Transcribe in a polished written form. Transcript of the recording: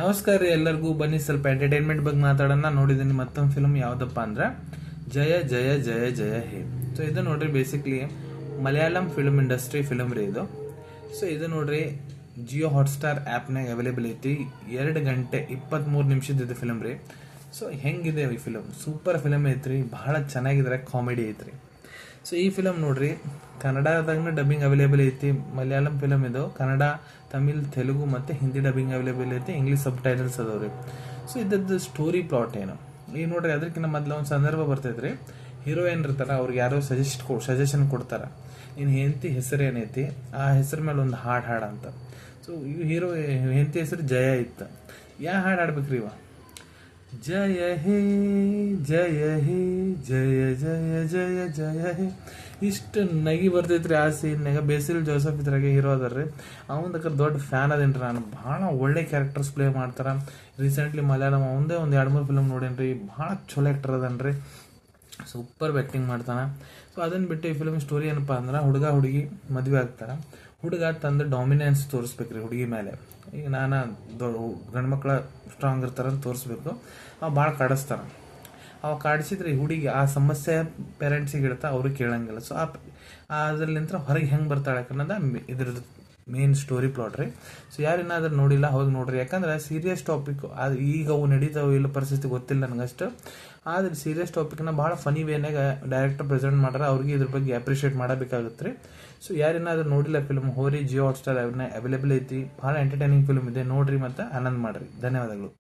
ನಮಸ್ಕಾರ ರೀ ಎಲ್ಲರಿಗೂ. ಬನ್ನಿ ಸ್ವಲ್ಪ ಎಂಟರ್ಟೈನ್ಮೆಂಟ್ ಬಗ್ಗೆ ಮಾತಾಡೋಣ. ನೋಡಿದ್ದೀನಿ ಮತ್ತೊಂದು ಫಿಲ್ಮ್ ಯಾವ್ದಪ್ಪ ಅಂದ್ರೆ ಜಯ ಜಯ ಜಯ ಜಯ ಹೇ. ಸೊ ಇದು ನೋಡ್ರಿ basically Malayalam film industry film ರೀ ಇದು. ಸೊ ಇದು ನೋಡ್ರಿ ಜಿಯೋ ಹಾಟ್ಸ್ಟಾರ್ ಆ್ಯಪ್ನಾಗ ಅವೈಲೇಬಲ್ ಐತಿ. 2 ಗಂಟೆ 23 ನಿಮಿಷದ ಇದು ಫಿಲ್ಮ್ ರೀ. ಸೊ ಹೆಂಗಿದೆ ಈ ಫಿಲಮ್? ಸೂಪರ್ ಫಿಲಮ್ ಐತ್ರಿ, ಬಹಳ ಚೆನ್ನಾಗಿದ್ರೆ, ಕಾಮಿಡಿ ಐತ್ರಿ. ಸೊ ಈ ಫಿಲಮ್ ನೋಡ್ರಿ ಕನ್ನಡದಾಗೂ ಡಬ್ಬಿಂಗ್ ಅವೈಲೇಬಲ್ ಐತಿ. ಮಲಯಾಳಂ ಫಿಲಮ್ ಇದು. ಕನ್ನಡ, ತಮಿಳ್, ತೆಲುಗು ಮತ್ತು ಹಿಂದಿ ಡಬ್ಬಿಂಗ್ ಅವೈಲೇಬಲ್ ಐತಿ. ಇಂಗ್ಲೀಷ್ ಸಬ್ ಟೈಟಲ್ಸ್ ಅದಾವ್ರಿ. ಸೊ ಇದ್ದದ್ದು ಸ್ಟೋರಿ ಪ್ಲಾಟ್ ಏನು ಈಗ ನೋಡ್ರಿ, ಅದಕ್ಕಿಂತ ಮೊದಲು ಒಂದು ಸಂದರ್ಭ ಬರ್ತೈತ್ರಿ. ಹೀರೋಯಿನ್ ಇರ್ತಾರ, ಅವ್ರಿಗೆ ಯಾರೋ ಸಜೆಷನ್ ಕೊಡ್ತಾರ, ನಿನ್ನ ಹೆಂಡತಿ ಹೆಸರು ಏನೈತಿ, ಆ ಹೆಸರು ಮೇಲೆ ಒಂದು ಹಾಡು ಅಂತ. ಸೊ ಈ ಹೀರೋ ಹೆಂಡತಿ ಹೆಸರು ಜಯ ಇತ್ತು. ಹಾಡು ಹಾಡ್ಬೇಕ್ರಿ ಇವ? ಜಯ ಹೇ ಜಯ ಹೇ ಜಯ ಜಯ ಜಯ ಜಯ ಹೇ. ಇಷ್ಟು ನಗಿ ಬರ್ತೈತ್ರಿ ಆ ಸೀನ್ಯಾಗ. ಬೇಸಿಲ್ ಜೋಸಫ್ ಇದ್ರಾಗೆ ಹೀರೋ ಅದಾರ್ರಿ. ಅವನದಕ್ಕೆ ದೊಡ್ಡ ಫ್ಯಾನ್ ಅದೇನ್ರಿ ನಾನು. ಭಾಳ ಒಳ್ಳೆ ಕ್ಯಾರೆಕ್ಟರ್ಸ್ ಪ್ಲೇ ಮಾಡ್ತಾರ. ರೀಸೆಂಟ್ಲಿ ಮಲಯಾಳಂ ಒಂದೇ ಒಂದು 2-3 ಫಿಲ್ಮ್ ನೋಡೇನ್ರಿ. ಭಾಳ ಚಲೋ ಆ್ಯಕ್ಟರ್ ಅದನ್ರಿ. ಸೂಪರ್ ಬ್ಯಾಕ್ಟಿಂಗ್ ಮಾಡ್ತಾನೆ. ಸೊ ಅದನ್ನು ಬಿಟ್ಟು ಈ ಫಿಲ್ಮ್ ಸ್ಟೋರಿ ಏನಪ್ಪ ಅಂದ್ರೆ, ಹುಡುಗಿ ಮದುವೆ ಆಗ್ತಾರ. ಹುಡುಗ ತಂದು ಡಾಮಿನೆನ್ಸ್ ತೋರಿಸ್ಬೇಕ್ರಿ ಹುಡುಗಿ ಮೇಲೆ. ಈಗ ಗಂಡು ಮಕ್ಳ ಸ್ಟ್ರಾಂಗ್ ಇರ್ತಾರಂತ ತೋರಿಸ್ಬೇಕು. ಅವ ಭಾಳ ಕಾಡಿಸ್ತಾರ. ಅವ ಕಾಡಿಸಿದ್ರೆ ಈ ಹುಡುಗಿ ಆ ಸಮಸ್ಯೆ ಪೇರೆಂಟ್ಸಿಗೆ ಇಡ್ತಾ ಅವ್ರಿಗೆ ಕೇಳಂಗಿಲ್ಲ. ಸೊ ಅದ್ರಲ್ಲಿಂತ ಹೊರಗೆ ಹೆಂಗೆ ಬರ್ತಾಳೆ ಅನ್ನೋದ ಇದ್ರದ್ದು ಮೇನ್ ಸ್ಟೋರಿ ಪ್ಲಾಟ್ ರೀ. ಸೊ ಯಾರೇನಾದ್ರೂ ನೋಡಿಲ್ಲ ಹೋಗಿ ನೋಡ್ರಿ. ಯಾಕಂದ್ರೆ ಸೀರಿಯಸ್ ಟಾಪಿಕ್ ಈಗ ಅವು ನಡೀತಾವೆ ಇಲ್ಲ ಪರಿಸ್ಥಿತಿ ಗೊತ್ತಿಲ್ಲ ನನಗಷ್ಟು. ಆದ್ರೆ ಸೀರಿಯಸ್ ಟಾಪಿಕ್ನ ಭಾಳ ಫನಿ ವೇನಾಗ ಡೈರೆಕ್ಟರ್ ಪ್ರೆಸೆಂಟ್ ಮಾಡ್ರೆ ಅವ್ರಿಗೆ ಇದ್ರ ಬಗ್ಗೆ ಅಪ್ರಿಷಿಯೇಟ್ ಮಾಡಬೇಕಾಗುತ್ತೆ ರೀ. ಸೊ ಯಾರೇನಾದ್ರೂ ನೋಡಿಲ್ಲ ಫಿಲ್ಮ್, ಹೋರಿ ಜಿಯೋ ಹಾಟ್ಸ್ಟಾರ್ ಅವೈಲೇಬಲ್ ಐತಿ. ಭಾಳ ಎಂಟರ್ಟೈನಿಂಗ್ ಫಿಲ್ಮ್ ಇದೆ, ನೋಡ್ರಿ ಮತ್ತು ಆನಂದ್ ಮಾಡ್ರಿ. ಧನ್ಯವಾದಗಳು.